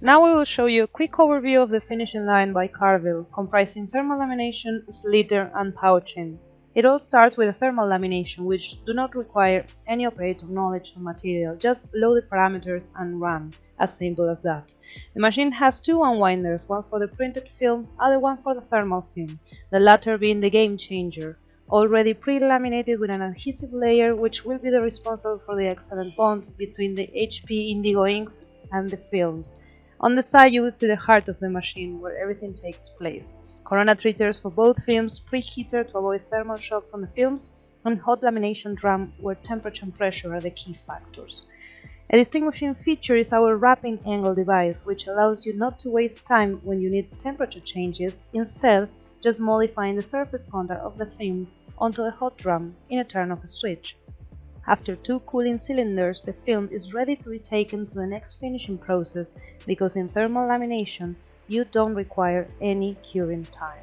Now we will show you a quick overview of the finishing line by Carvil, comprising thermal lamination, sliotar, and pouching. It all starts with a thermal lamination, which do not require any operator knowledge of material, just load the parameters and run, as simple as that. The machine has two unwinders, one for the printed film, other one for the thermal film, the latter being the game changer, already pre-laminated with an adhesive layer which will be the responsible for the excellent bond between the HP Indigo inks and the films. On the side you will see the heart of the machine, where everything takes place. Corona treaters for both films, preheater to avoid thermal shocks on the films, and hot lamination drum where temperature and pressure are the key factors. A distinguishing feature is our wrapping angle device, which allows you not to waste time when you need temperature changes, instead just modifying the surface contact of the film onto a hot drum in a turn of a switch. After two cooling cylinders, the film is ready to be taken to the next finishing process, because in thermal lamination you don't require any curing time.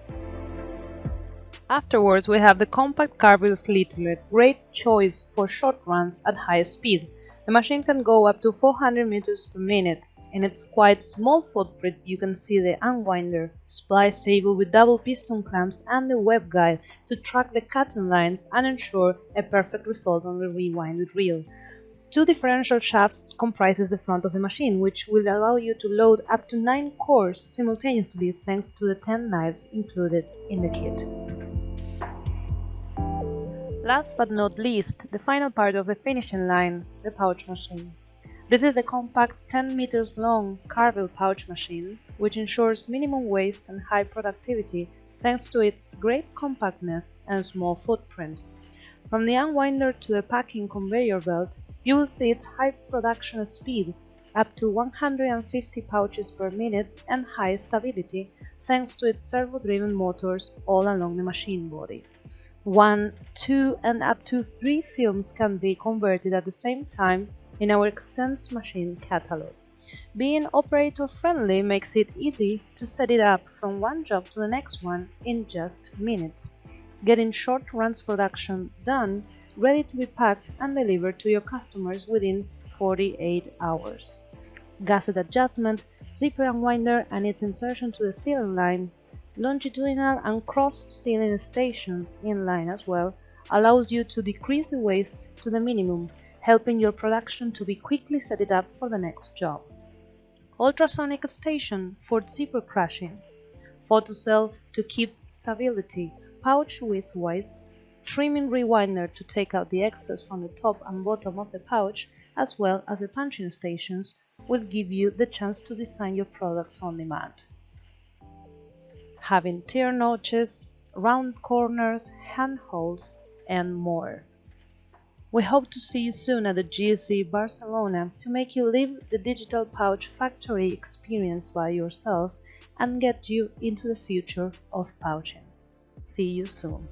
Afterwards we have the compact Carvil Sliotar, great choice for short runs at high speed. The machine can go up to 400 meters per minute. In its quite small footprint you can see the unwinder, splice table with double piston clamps, and the web guide to track the cutting lines and ensure a perfect result on the rewinded reel. Two differential shafts comprises the front of the machine, which will allow you to load up to 9 cores simultaneously thanks to the 10 knives included in the kit. Last but not least, the final part of the finishing line, the pouch machine. This is a compact 10 meters long Carvil pouch machine, which ensures minimum waste and high productivity thanks to its great compactness and small footprint. From the unwinder to the packing conveyor belt, you will see its high production speed, up to 150 pouches per minute, and high stability thanks to its servo-driven motors all along the machine body. 1, 2, and up to 3 films can be converted at the same time in our extensive machine catalog. Being operator-friendly makes it easy to set it up from one job to the next one in just minutes, getting short runs production done, ready to be packed and delivered to your customers within 48 hours. Gasket adjustment, zipper unwinder and its insertion to the sealing line, longitudinal and cross sealing stations in line as well, allows you to decrease the waste to the minimum, helping your production to be quickly set it up for the next job. Ultrasonic station for zipper crushing, photocell to keep stability, pouch widthwise, trimming rewinder to take out the excess from the top and bottom of the pouch, as well as the punching stations, will give you the chance to design your products on demand. Having tear notches, round corners, handholds, and more. We hope to see you soon at the GSE Barcelona to make you live the digital pouch factory experience by yourself and get you into the future of pouching. See you soon.